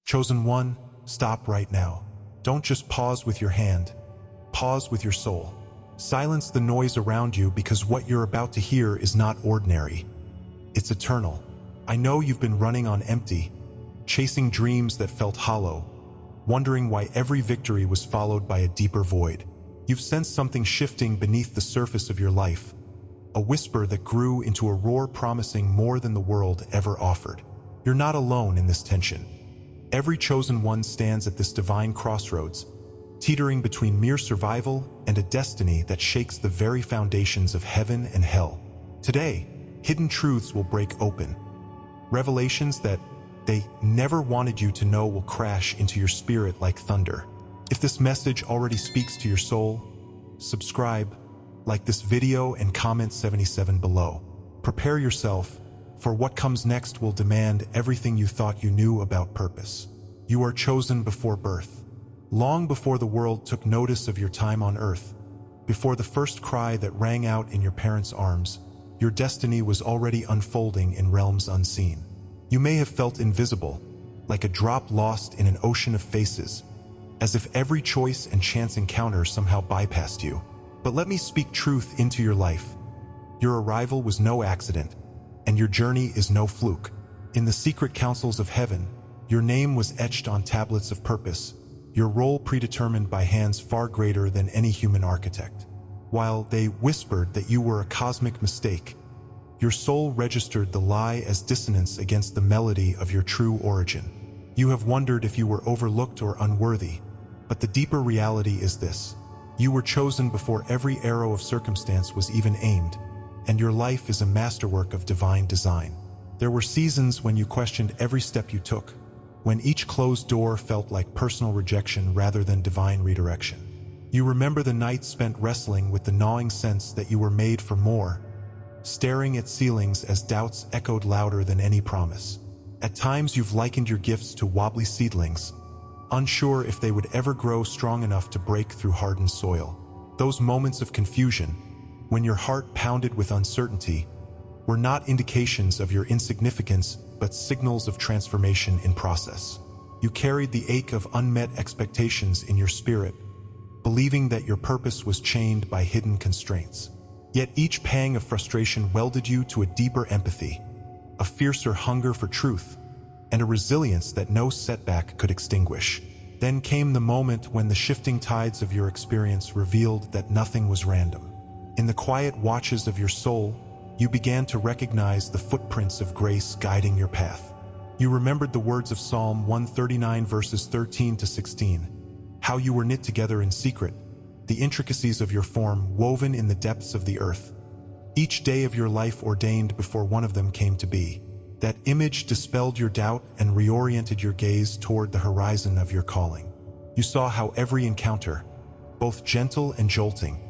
Chosen one, stop right now. Don't just pause with your hand. Pause with your soul. Silence the noise around you because what you're about to hear is not ordinary. It's eternal. I know you've been running on empty, chasing dreams that felt hollow, wondering why every victory was followed by a deeper void. You've sensed something shifting beneath the surface of your life, a whisper that grew into a roar promising more than the world ever offered. You're not alone in this tension. Every chosen one stands at this divine crossroads, teetering between mere survival and a destiny that shakes the very foundations of heaven and hell. Today, hidden truths will break open. Revelations that they never wanted you to know will crash into your spirit like thunder. If this message already speaks to your soul, subscribe, like this video, and comment 77 below. Prepare yourself, for what comes next will demand everything you thought you knew about purpose. You are chosen before birth. Long before the world took notice of your time on earth, before the first cry that rang out in your parents' arms, your destiny was already unfolding in realms unseen. You may have felt invisible, like a drop lost in an ocean of faces, as if every choice and chance encounter somehow bypassed you. But let me speak truth into your life. Your arrival was no accident, and your journey is no fluke. In the secret councils of heaven, your name was etched on tablets of purpose, your role predetermined by hands far greater than any human architect. While they whispered that you were a cosmic mistake, your soul registered the lie as dissonance against the melody of your true origin. You have wondered if you were overlooked or unworthy, but the deeper reality is this. You were chosen before every arrow of circumstance was even aimed, and your life is a masterwork of divine design. There were seasons when you questioned every step you took, when each closed door felt like personal rejection rather than divine redirection. You remember the nights spent wrestling with the gnawing sense that you were made for more, staring at ceilings as doubts echoed louder than any promise. At times you've likened your gifts to wobbly seedlings, unsure if they would ever grow strong enough to break through hardened soil. Those moments of confusion, when your heart pounded with uncertainty, were not indications of your insignificance, but signals of transformation in process. You carried the ache of unmet expectations in your spirit, believing that your purpose was chained by hidden constraints. Yet each pang of frustration welded you to a deeper empathy, a fiercer hunger for truth, and a resilience that no setback could extinguish. Then came the moment when the shifting tides of your experience revealed that nothing was random. In the quiet watches of your soul, you began to recognize the footprints of grace guiding your path. You remembered the words of Psalm 139 verses 13 to 16, how you were knit together in secret, the intricacies of your form woven in the depths of the earth. Each day of your life ordained before one of them came to be. That image dispelled your doubt and reoriented your gaze toward the horizon of your calling. You saw how every encounter, both gentle and jolting,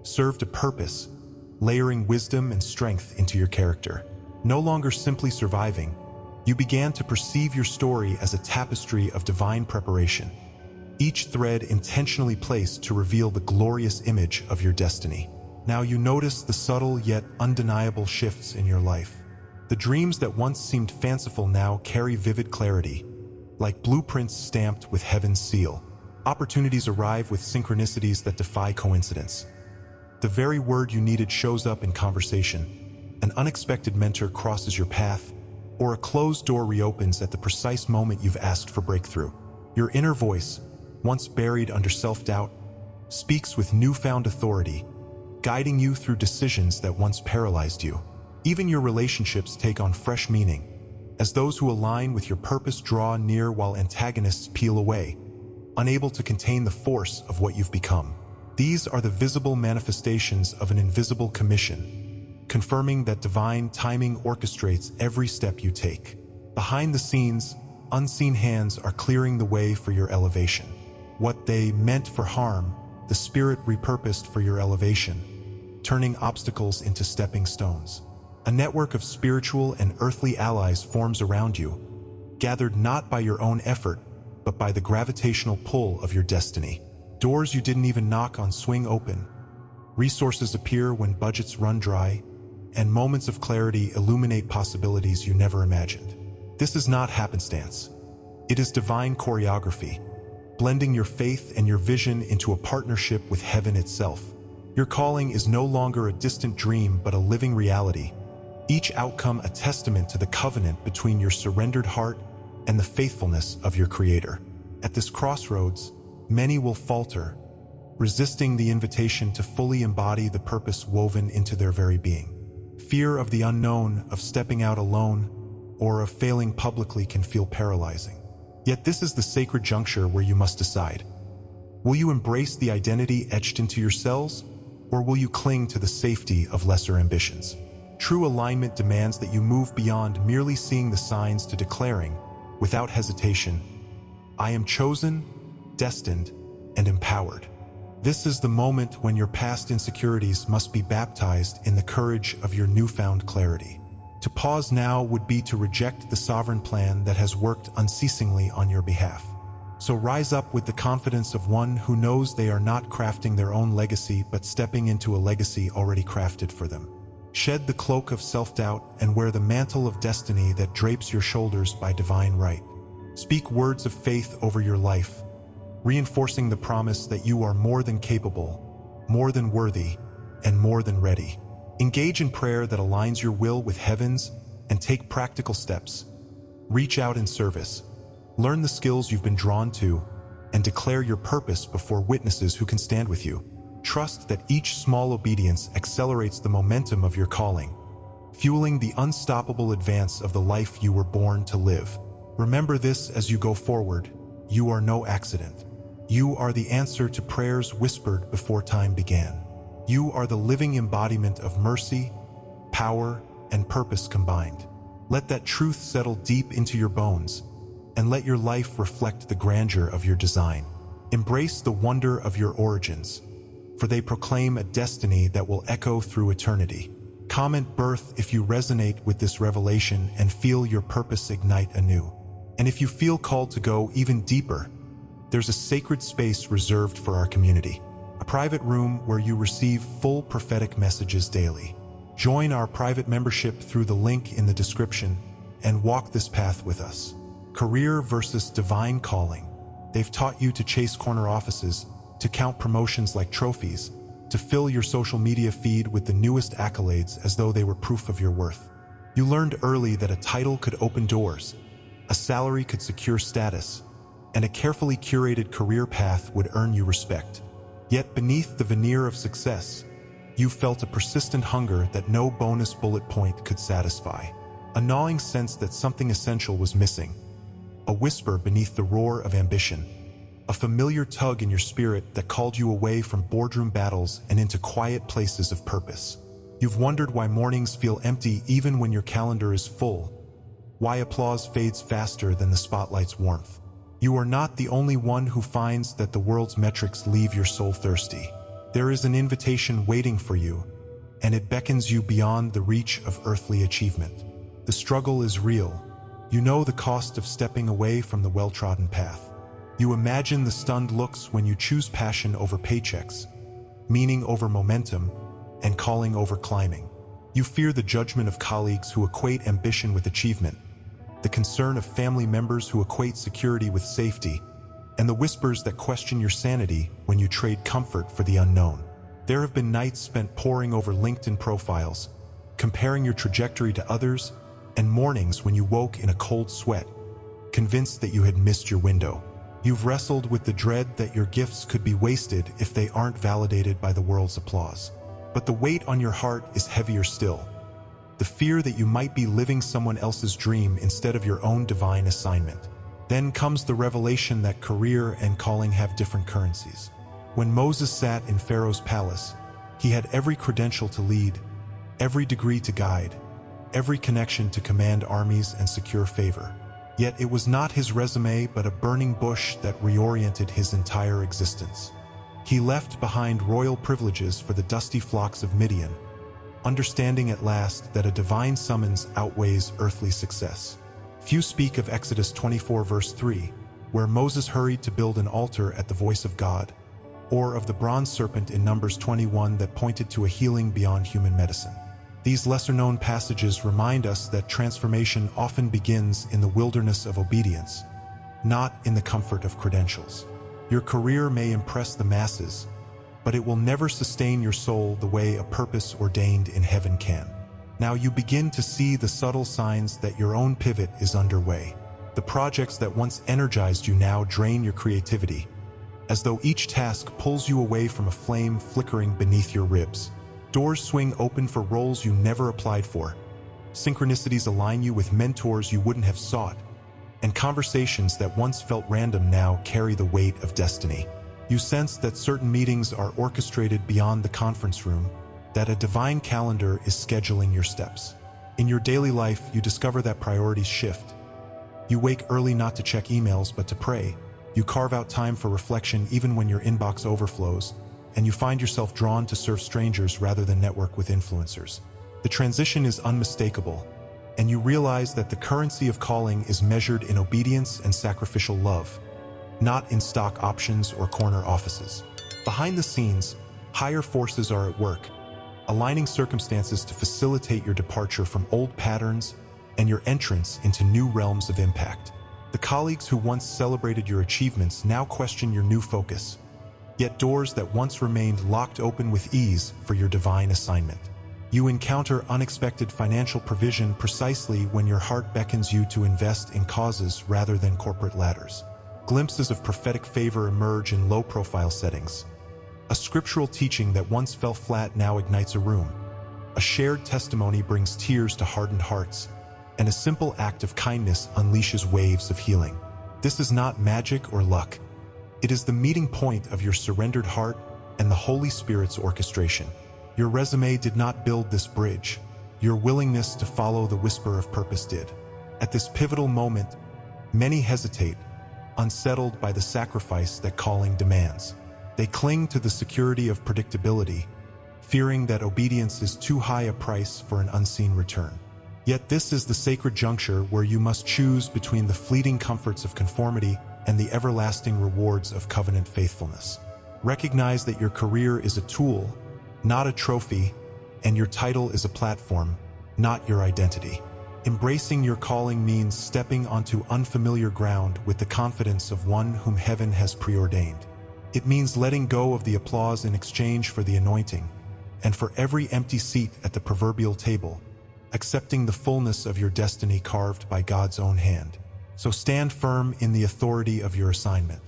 served a purpose, layering wisdom and strength into your character. No longer simply surviving, you began to perceive your story as a tapestry of divine preparation, each thread intentionally placed to reveal the glorious image of your destiny. Now you notice the subtle yet undeniable shifts in your life. The dreams that once seemed fanciful now carry vivid clarity, like blueprints stamped with heaven's seal. Opportunities arrive with synchronicities that defy coincidence. The very word you needed shows up in conversation, an unexpected mentor crosses your path, or a closed door reopens at the precise moment you've asked for breakthrough. Your inner voice, once buried under self-doubt, speaks with newfound authority, guiding you through decisions that once paralyzed you. Even your relationships take on fresh meaning, as those who align with your purpose draw near while antagonists peel away, unable to contain the force of what you've become. These are the visible manifestations of an invisible commission, confirming that divine timing orchestrates every step you take. Behind the scenes, unseen hands are clearing the way for your elevation. What they meant for harm, the Spirit repurposed for your elevation, turning obstacles into stepping stones. A network of spiritual and earthly allies forms around you, gathered not by your own effort, but by the gravitational pull of your destiny. Doors you didn't even knock on swing open. Resources appear when budgets run dry, and moments of clarity illuminate possibilities you never imagined. This is not happenstance. It is divine choreography, blending your faith and your vision into a partnership with heaven itself. Your calling is no longer a distant dream but a living reality, each outcome a testament to the covenant between your surrendered heart and the faithfulness of your Creator. At this crossroads, many will falter, resisting the invitation to fully embody the purpose woven into their very being. Fear of the unknown, of stepping out alone, or of failing publicly can feel paralyzing. Yet this is the sacred juncture where you must decide. Will you embrace the identity etched into your cells, or will you cling to the safety of lesser ambitions? True alignment demands that you move beyond merely seeing the signs to declaring, without hesitation, I am chosen, destined, and empowered. This is the moment when your past insecurities must be baptized in the courage of your newfound clarity. To pause now would be to reject the sovereign plan that has worked unceasingly on your behalf. So rise up with the confidence of one who knows they are not crafting their own legacy but stepping into a legacy already crafted for them. Shed the cloak of self-doubt and wear the mantle of destiny that drapes your shoulders by divine right. Speak words of faith over your life, reinforcing the promise that you are more than capable, more than worthy, and more than ready. Engage in prayer that aligns your will with heaven's and take practical steps. Reach out in service. Learn the skills you've been drawn to and declare your purpose before witnesses who can stand with you. Trust that each small obedience accelerates the momentum of your calling, fueling the unstoppable advance of the life you were born to live. Remember this as you go forward: you are no accident. You are the answer to prayers whispered before time began. You are the living embodiment of mercy, power, and purpose combined. Let that truth settle deep into your bones, and let your life reflect the grandeur of your design. Embrace the wonder of your origins, for they proclaim a destiny that will echo through eternity. Comment birth if you resonate with this revelation and feel your purpose ignite anew. And if you feel called to go even deeper, there's a sacred space reserved for our community, a private room where you receive full prophetic messages daily. Join our private membership through the link in the description and walk this path with us. Career versus divine calling. They've taught you to chase corner offices, to count promotions like trophies, to fill your social media feed with the newest accolades as though they were proof of your worth. You learned early that a title could open doors, a salary could secure status, and a carefully curated career path would earn you respect. Yet beneath the veneer of success, you felt a persistent hunger that no bonus bullet point could satisfy. A gnawing sense that something essential was missing. A whisper beneath the roar of ambition. A familiar tug in your spirit that called you away from boardroom battles and into quiet places of purpose. You've wondered why mornings feel empty even when your calendar is full. Why applause fades faster than the spotlight's warmth. You are not the only one who finds that the world's metrics leave your soul thirsty. There is an invitation waiting for you, and it beckons you beyond the reach of earthly achievement. The struggle is real. You know the cost of stepping away from the well-trodden path. You imagine the stunned looks when you choose passion over paychecks, meaning over momentum, and calling over climbing. You fear the judgment of colleagues who equate ambition with achievement, the concern of family members who equate security with safety, and the whispers that question your sanity when you trade comfort for the unknown. There have been nights spent poring over LinkedIn profiles, comparing your trajectory to others, and mornings when you woke in a cold sweat, convinced that you had missed your window. You've wrestled with the dread that your gifts could be wasted if they aren't validated by the world's applause. But the weight on your heart is heavier still. The fear that you might be living someone else's dream instead of your own divine assignment. Then comes the revelation that career and calling have different currencies. When Moses sat in Pharaoh's palace, he had every credential to lead, every degree to guide, every connection to command armies and secure favor. Yet it was not his resume but a burning bush that reoriented his entire existence. He left behind royal privileges for the dusty flocks of Midian, understanding at last that a divine summons outweighs earthly success. Few speak of Exodus 24 verse 3, where Moses hurried to build an altar at the voice of God, or of the bronze serpent in Numbers 21 that pointed to a healing beyond human medicine. These lesser-known passages remind us that transformation often begins in the wilderness of obedience, not in the comfort of credentials. Your career may impress the masses, but it will never sustain your soul the way a purpose ordained in heaven can. Now you begin to see the subtle signs that your own pivot is underway. The projects that once energized you now drain your creativity, as though each task pulls you away from a flame flickering beneath your ribs. Doors swing open for roles you never applied for. Synchronicities align you with mentors you wouldn't have sought, and conversations that once felt random now carry the weight of destiny. You sense that certain meetings are orchestrated beyond the conference room, that a divine calendar is scheduling your steps. In your daily life, you discover that priorities shift. You wake early not to check emails but to pray. You carve out time for reflection even when your inbox overflows, and you find yourself drawn to serve strangers rather than network with influencers. The transition is unmistakable, and you realize that the currency of calling is measured in obedience and sacrificial love, not in stock options or corner offices. Behind the scenes, higher forces are at work, aligning circumstances to facilitate your departure from old patterns and your entrance into new realms of impact. The colleagues who once celebrated your achievements now question your new focus, yet doors that once remained locked open with ease for your divine assignment. You encounter unexpected financial provision precisely when your heart beckons you to invest in causes rather than corporate ladders. Glimpses of prophetic favor emerge in low-profile settings. A scriptural teaching that once fell flat now ignites a room. A shared testimony brings tears to hardened hearts, and a simple act of kindness unleashes waves of healing. This is not magic or luck. It is the meeting point of your surrendered heart and the Holy Spirit's orchestration. Your resume did not build this bridge. Your willingness to follow the whisper of purpose did. At this pivotal moment, many hesitate, unsettled by the sacrifice that calling demands. They cling to the security of predictability, fearing that obedience is too high a price for an unseen return. Yet this is the sacred juncture where you must choose between the fleeting comforts of conformity and the everlasting rewards of covenant faithfulness. Recognize that your career is a tool, not a trophy, and your title is a platform, not your identity. Embracing your calling means stepping onto unfamiliar ground with the confidence of one whom heaven has preordained. It means letting go of the applause in exchange for the anointing, and for every empty seat at the proverbial table, accepting the fullness of your destiny carved by God's own hand. So stand firm in the authority of your assignment.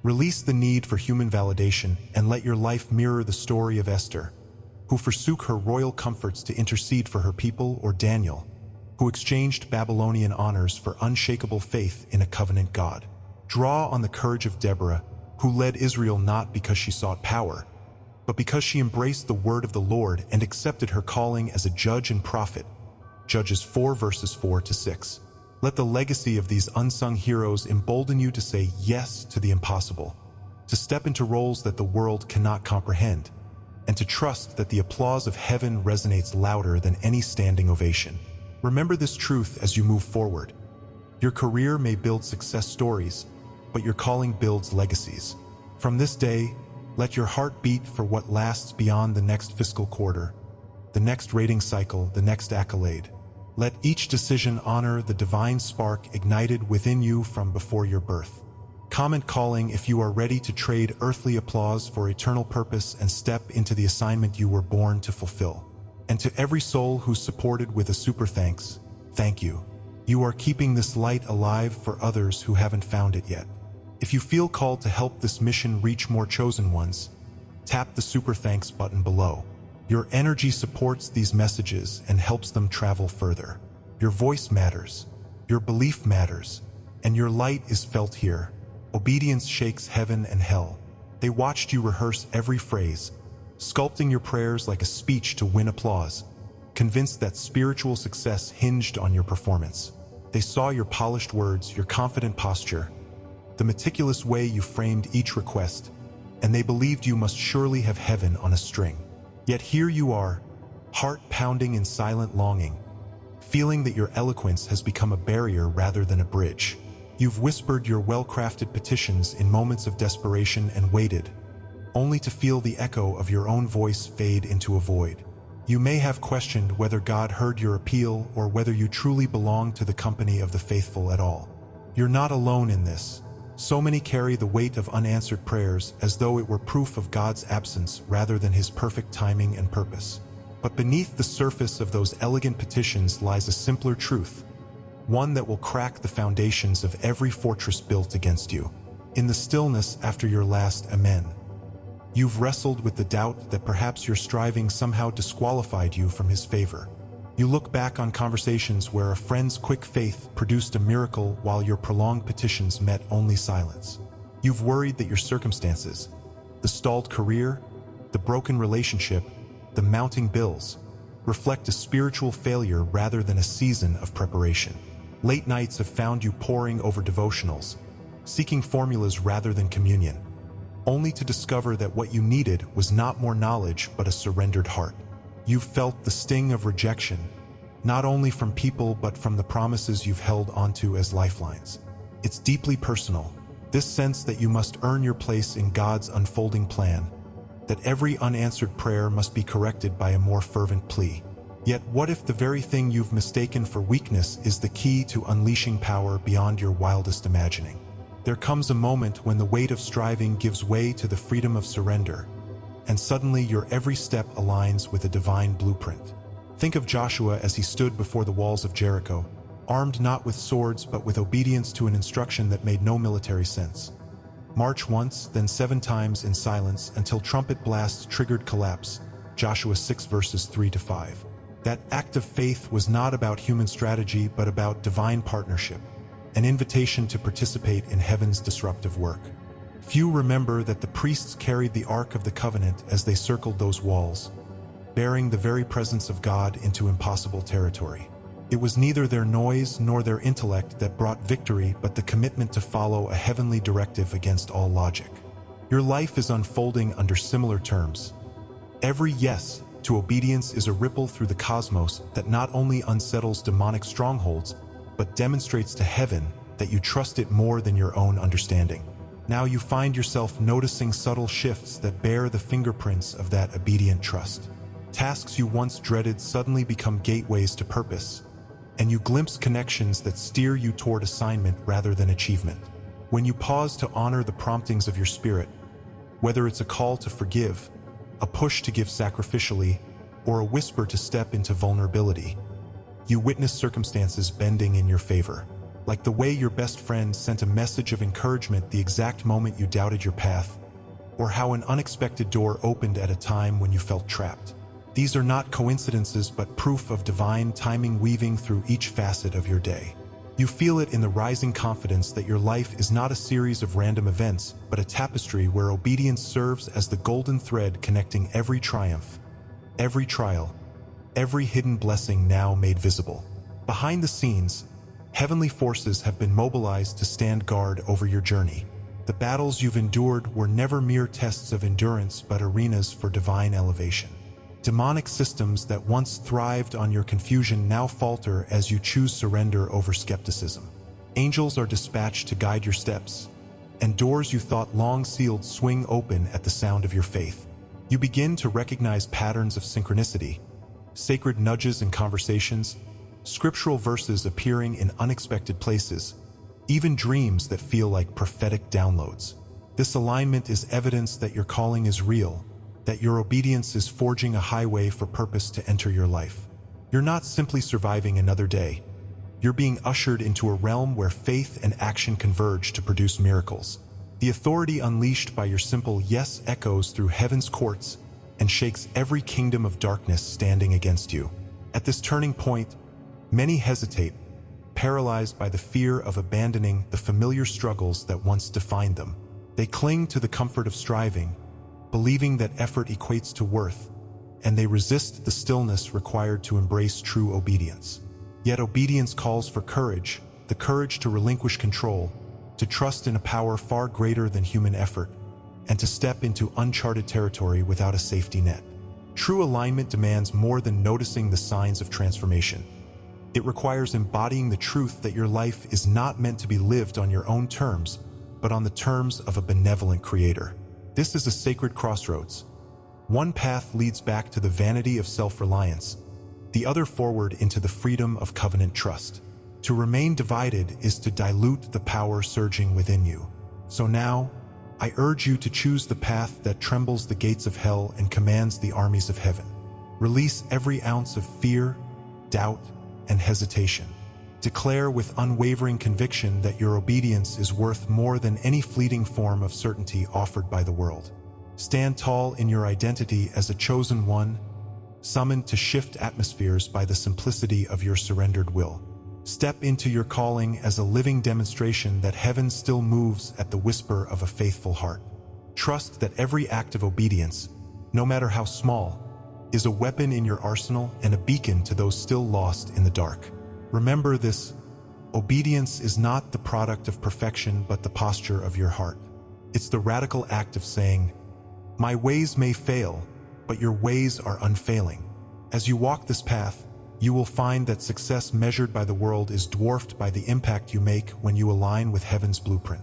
Release the need for human validation and let your life mirror the story of Esther, who forsook her royal comforts to intercede for her people, or Daniel, who exchanged Babylonian honors for unshakable faith in a covenant God. Draw on the courage of Deborah, who led Israel not because she sought power, but because she embraced the word of the Lord and accepted her calling as a judge and prophet. Judges 4 verses 4-6. Let the legacy of these unsung heroes embolden you to say yes to the impossible, to step into roles that the world cannot comprehend, and to trust that the applause of heaven resonates louder than any standing ovation. Remember this truth as you move forward. Your career may build success stories, but your calling builds legacies. From this day, let your heart beat for what lasts beyond the next fiscal quarter, the next rating cycle, the next accolade. Let each decision honor the divine spark ignited within you from before your birth. Comment calling if you are ready to trade earthly applause for eternal purpose and step into the assignment you were born to fulfill. And to every soul who's supported with a super thanks, thank you. You are keeping this light alive for others who haven't found it yet. If you feel called to help this mission reach more chosen ones, tap the super thanks button below. Your energy supports these messages and helps them travel further. Your voice matters, your belief matters, and your light is felt here. Obedience shakes heaven and hell. They watched you rehearse every phrase, sculpting your prayers like a speech to win applause, convinced that spiritual success hinged on your performance. They saw your polished words, your confident posture, the meticulous way you framed each request, and they believed you must surely have heaven on a string. Yet here you are, heart pounding in silent longing, feeling that your eloquence has become a barrier rather than a bridge. You've whispered your well-crafted petitions in moments of desperation and waited, only to feel the echo of your own voice fade into a void. You may have questioned whether God heard your appeal or whether you truly belong to the company of the faithful at all. You're not alone in this. So many carry the weight of unanswered prayers as though it were proof of God's absence rather than His perfect timing and purpose. But beneath the surface of those elegant petitions lies a simpler truth, one that will crack the foundations of every fortress built against you. In the stillness after your last amen, you've wrestled with the doubt that perhaps your striving somehow disqualified you from His favor. You look back on conversations where a friend's quick faith produced a miracle while your prolonged petitions met only silence. You've worried that your circumstances, the stalled career, the broken relationship, the mounting bills, reflect a spiritual failure rather than a season of preparation. Late nights have found you poring over devotionals, seeking formulas rather than communion, only to discover that what you needed was not more knowledge but a surrendered heart. You've felt the sting of rejection, not only from people but from the promises you've held onto as lifelines. It's deeply personal, this sense that you must earn your place in God's unfolding plan, that every unanswered prayer must be corrected by a more fervent plea. Yet what if the very thing you've mistaken for weakness is the key to unleashing power beyond your wildest imagining? There comes a moment when the weight of striving gives way to the freedom of surrender, and suddenly your every step aligns with a divine blueprint. Think of Joshua as he stood before the walls of Jericho, armed not with swords but with obedience to an instruction that made no military sense. March once, then 7 times in silence until trumpet blasts triggered collapse. Joshua 6 verses 3-5. That act of faith was not about human strategy but about divine partnership, an invitation to participate in heaven's disruptive work. Few remember that the priests carried the Ark of the Covenant as they circled those walls, bearing the very presence of God into impossible territory. It was neither their noise nor their intellect that brought victory but the commitment to follow a heavenly directive against all logic. Your life is unfolding under similar terms. Every yes to obedience is a ripple through the cosmos that not only unsettles demonic strongholds but demonstrates to heaven that you trust it more than your own understanding. Now you find yourself noticing subtle shifts that bear the fingerprints of that obedient trust. Tasks you once dreaded suddenly become gateways to purpose, and you glimpse connections that steer you toward assignment rather than achievement. When you pause to honor the promptings of your spirit, whether it's a call to forgive, a push to give sacrificially, or a whisper to step into vulnerability, you witness circumstances bending in your favor. Like the way your best friend sent a message of encouragement the exact moment you doubted your path, or how an unexpected door opened at a time when you felt trapped. These are not coincidences but proof of divine timing weaving through each facet of your day. You feel it in the rising confidence that your life is not a series of random events, but a tapestry where obedience serves as the golden thread connecting every triumph, every trial, every hidden blessing now made visible. Behind the scenes, heavenly forces have been mobilized to stand guard over your journey. The battles you've endured were never mere tests of endurance but arenas for divine elevation. Demonic systems that once thrived on your confusion now falter as you choose surrender over skepticism. Angels are dispatched to guide your steps, and doors you thought long sealed swing open at the sound of your faith. You begin to recognize patterns of synchronicity, sacred nudges in conversations, scriptural verses appearing in unexpected places, even dreams that feel like prophetic downloads. This alignment is evidence that your calling is real, that your obedience is forging a highway for purpose to enter your life. You're not simply surviving another day. You're being ushered into a realm where faith and action converge to produce miracles. The authority unleashed by your simple yes echoes through heaven's courts and shakes every kingdom of darkness standing against you. At this turning point, many hesitate, paralyzed by the fear of abandoning the familiar struggles that once defined them. They cling to the comfort of striving, believing that effort equates to worth, and they resist the stillness required to embrace true obedience. Yet obedience calls for courage, the courage to relinquish control, to trust in a power far greater than human effort, and to step into uncharted territory without a safety net. True alignment demands more than noticing the signs of transformation. It requires embodying the truth that your life is not meant to be lived on your own terms, but on the terms of a benevolent Creator. This is a sacred crossroads. One path leads back to the vanity of self-reliance, the other forward into the freedom of covenant trust. To remain divided is to dilute the power surging within you. So now, I urge you to choose the path that trembles the gates of hell and commands the armies of heaven. Release every ounce of fear, doubt, and hesitation. Declare with unwavering conviction that your obedience is worth more than any fleeting form of certainty offered by the world. Stand tall in your identity as a chosen one, summoned to shift atmospheres by the simplicity of your surrendered will. Step into your calling as a living demonstration that heaven still moves at the whisper of a faithful heart. Trust that every act of obedience, no matter how small, is a weapon in your arsenal and a beacon to those still lost in the dark. Remember this: obedience is not the product of perfection but the posture of your heart. It's the radical act of saying, "My ways may fail, but your ways are unfailing." As you walk this path, you will find that success measured by the world is dwarfed by the impact you make when you align with heaven's blueprint.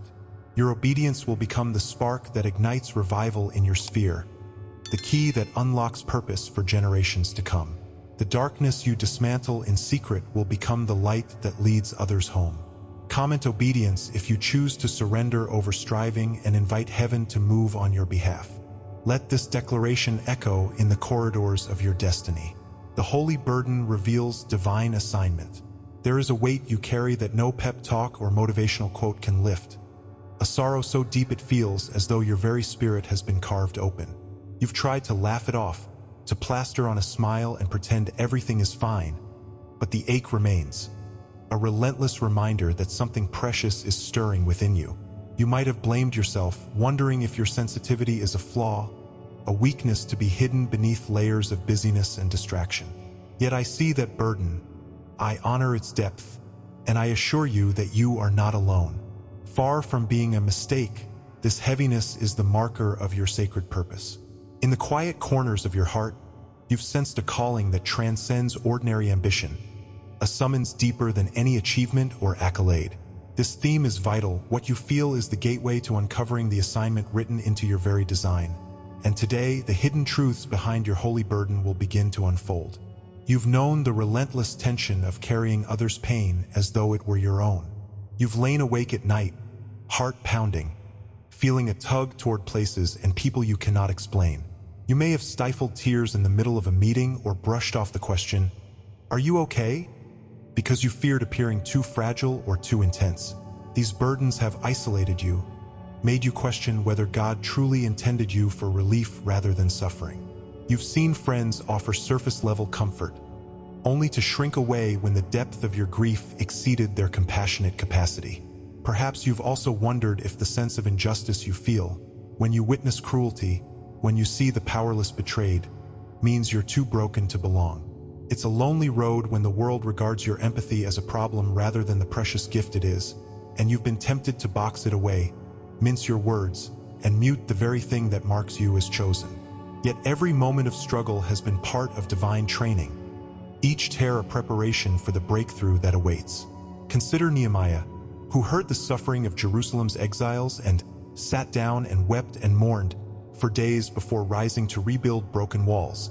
Your obedience will become the spark that ignites revival in your sphere, the key that unlocks purpose for generations to come. The darkness you dismantle in secret will become the light that leads others home. Comment obedience if you choose to surrender over striving and invite heaven to move on your behalf. Let this declaration echo in the corridors of your destiny. The holy burden reveals divine assignment. There is a weight you carry that no pep talk or motivational quote can lift. A sorrow so deep it feels as though your very spirit has been carved open. You've tried to laugh it off, to plaster on a smile and pretend everything is fine, but the ache remains. A relentless reminder that something precious is stirring within you. You might have blamed yourself, wondering if your sensitivity is a flaw, a weakness to be hidden beneath layers of busyness and distraction. Yet I see that burden, I honor its depth, and I assure you that you are not alone. Far from being a mistake, this heaviness is the marker of your sacred purpose. In the quiet corners of your heart, you've sensed a calling that transcends ordinary ambition, a summons deeper than any achievement or accolade. This theme is vital. What you feel is the gateway to uncovering the assignment written into your very design. And today, the hidden truths behind your holy burden will begin to unfold. You've known the relentless tension of carrying others' pain as though it were your own. You've lain awake at night, heart pounding, feeling a tug toward places and people you cannot explain. You may have stifled tears in the middle of a meeting or brushed off the question, "Are you okay?" because you feared appearing too fragile or too intense. These burdens have isolated you, made you question whether God truly intended you for relief rather than suffering. You've seen friends offer surface-level comfort, only to shrink away when the depth of your grief exceeded their compassionate capacity. Perhaps you've also wondered if the sense of injustice you feel, when you witness cruelty, when you see the powerless betrayed, means you're too broken to belong. It's a lonely road when the world regards your empathy as a problem rather than the precious gift it is, and you've been tempted to box it away, mince your words, and mute the very thing that marks you as chosen. Yet every moment of struggle has been part of divine training, each tear a preparation for the breakthrough that awaits. Consider Nehemiah, who heard the suffering of Jerusalem's exiles and sat down and wept and mourned for days before rising to rebuild broken walls.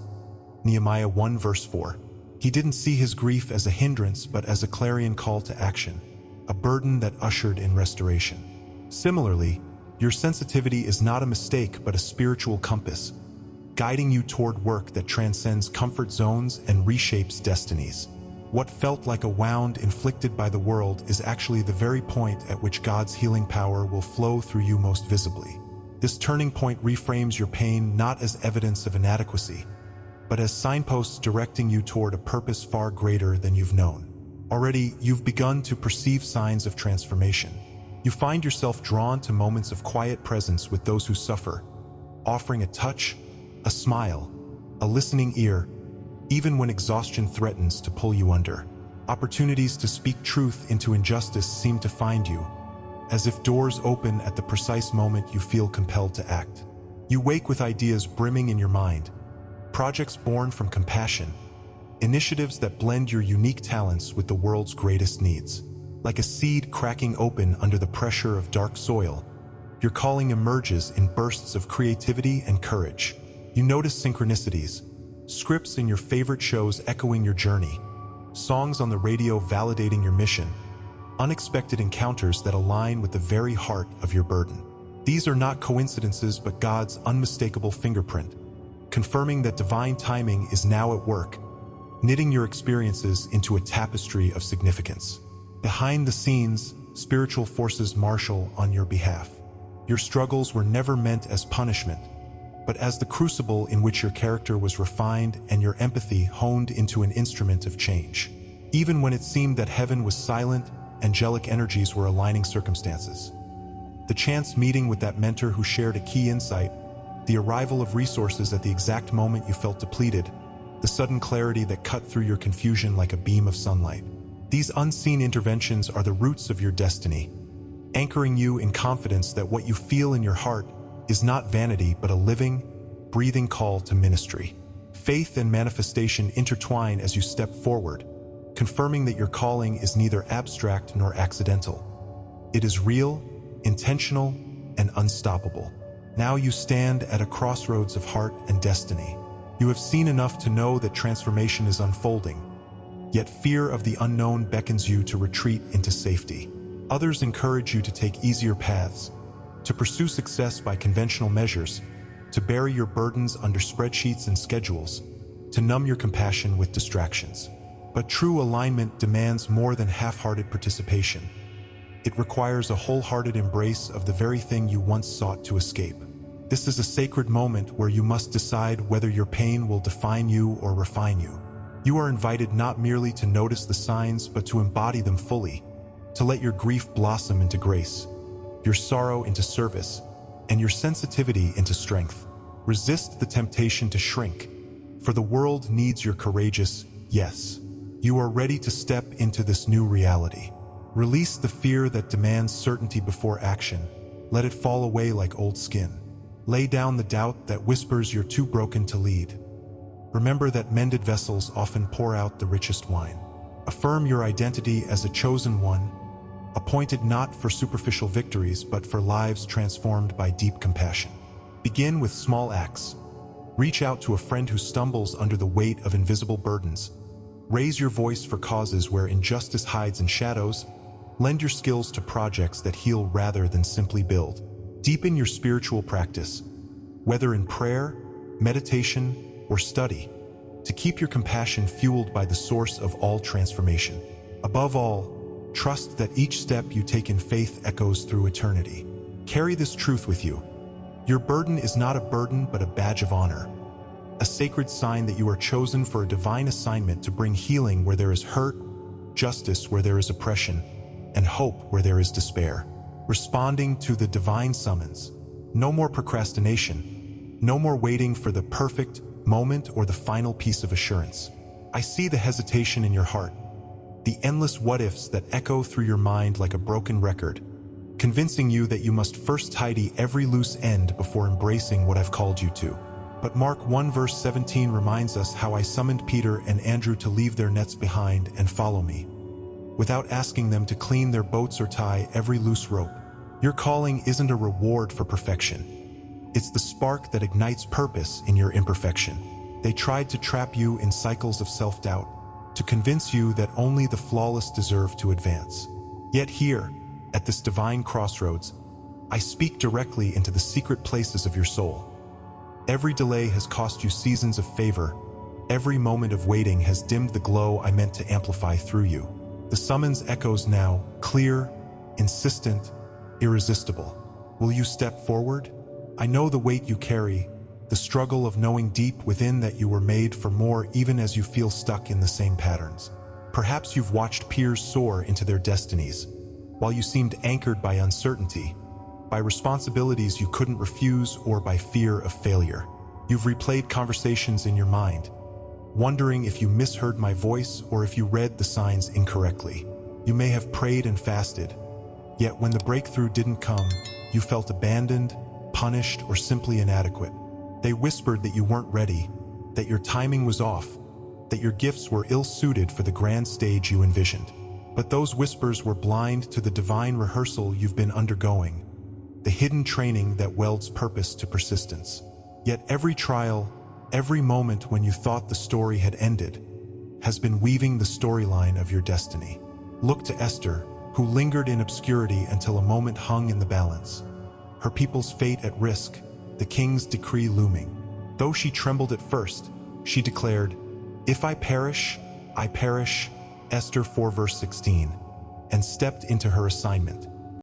Nehemiah 1 verse 4. He didn't see his grief as a hindrance but as a clarion call to action, a burden that ushered in restoration. Similarly, your sensitivity is not a mistake but a spiritual compass, guiding you toward work that transcends comfort zones and reshapes destinies. What felt like a wound inflicted by the world is actually the very point at which God's healing power will flow through you most visibly. This turning point reframes your pain not as evidence of inadequacy, but as signposts directing you toward a purpose far greater than you've known. Already, you've begun to perceive signs of transformation. You find yourself drawn to moments of quiet presence with those who suffer, offering a touch, a smile, a listening ear, even when exhaustion threatens to pull you under. Opportunities to speak truth into injustice seem to find you, as if doors open at the precise moment you feel compelled to act. You wake with ideas brimming in your mind, projects born from compassion, initiatives that blend your unique talents with the world's greatest needs. Like a seed cracking open under the pressure of dark soil, your calling emerges in bursts of creativity and courage. You notice synchronicities, scripts in your favorite shows echoing your journey, songs on the radio validating your mission, unexpected encounters that align with the very heart of your burden. These are not coincidences but God's unmistakable fingerprint, confirming that divine timing is now at work, knitting your experiences into a tapestry of significance. Behind the scenes, spiritual forces marshal on your behalf. Your struggles were never meant as punishment, but as the crucible in which your character was refined and your empathy honed into an instrument of change. Even when it seemed that heaven was silent, angelic energies were aligning circumstances. The chance meeting with that mentor who shared a key insight, the arrival of resources at the exact moment you felt depleted, the sudden clarity that cut through your confusion like a beam of sunlight. These unseen interventions are the roots of your destiny, anchoring you in confidence that what you feel in your heart is not vanity but a living, breathing call to ministry. Faith and manifestation intertwine as you step forward, confirming that your calling is neither abstract nor accidental. It is real, intentional, and unstoppable. Now you stand at a crossroads of heart and destiny. You have seen enough to know that transformation is unfolding, yet fear of the unknown beckons you to retreat into safety. Others encourage you to take easier paths, to pursue success by conventional measures, to bury your burdens under spreadsheets and schedules, to numb your compassion with distractions. But true alignment demands more than half-hearted participation. It requires a wholehearted embrace of the very thing you once sought to escape. This is a sacred moment where you must decide whether your pain will define you or refine you. You are invited not merely to notice the signs, but to embody them fully, to let your grief blossom into grace, your sorrow into service, and your sensitivity into strength. Resist the temptation to shrink, for the world needs your courageous yes. You are ready to step into this new reality. Release the fear that demands certainty before action. Let it fall away like old skin. Lay down the doubt that whispers you're too broken to lead. Remember that mended vessels often pour out the richest wine. Affirm your identity as a chosen one, appointed not for superficial victories but for lives transformed by deep compassion. Begin with small acts. Reach out to a friend who stumbles under the weight of invisible burdens. Raise your voice for causes where injustice hides in shadows. Lend your skills to projects that heal rather than simply build. Deepen your spiritual practice, whether in prayer, meditation, or study, to keep your compassion fueled by the source of all transformation. Above all, trust that each step you take in faith echoes through eternity. Carry this truth with you. Your burden is not a burden but a badge of honor, a sacred sign that you are chosen for a divine assignment to bring healing where there is hurt, justice where there is oppression, and hope where there is despair. Responding to the divine summons. No more procrastination. No more waiting for the perfect moment or the final piece of assurance. I see the hesitation in your heart, the endless what-ifs that echo through your mind like a broken record, convincing you that you must first tidy every loose end before embracing what I've called you to. But Mark 1 verse 17 reminds us how I summoned Peter and Andrew to leave their nets behind and follow me, without asking them to clean their boats or tie every loose rope. Your calling isn't a reward for perfection. It's the spark that ignites purpose in your imperfection. They tried to trap you in cycles of self-doubt, to convince you that only the flawless deserve to advance. Yet here, at this divine crossroads, I speak directly into the secret places of your soul. Every delay has cost you seasons of favor. Every moment of waiting has dimmed the glow I meant to amplify through you. The summons echoes now, clear, insistent, irresistible. Will you step forward? I know the weight you carry, the struggle of knowing deep within that you were made for more even as you feel stuck in the same patterns. Perhaps you've watched peers soar into their destinies, while you seemed anchored by uncertainty, by responsibilities you couldn't refuse, or by fear of failure. You've replayed conversations in your mind, wondering if you misheard my voice or if you read the signs incorrectly. You may have prayed and fasted, yet when the breakthrough didn't come, you felt abandoned, punished, or simply inadequate. They whispered that you weren't ready, that your timing was off, that your gifts were ill-suited for the grand stage you envisioned. But those whispers were blind to the divine rehearsal you've been undergoing, the hidden training that welds purpose to persistence. Yet every trial, every moment when you thought the story had ended, has been weaving the storyline of your destiny. Look to Esther, who lingered in obscurity until a moment hung in the balance. Her people's fate at risk, the king's decree looming. Though she trembled at first, she declared, "If I perish, Esther 4 verse 16, and stepped into her assignment.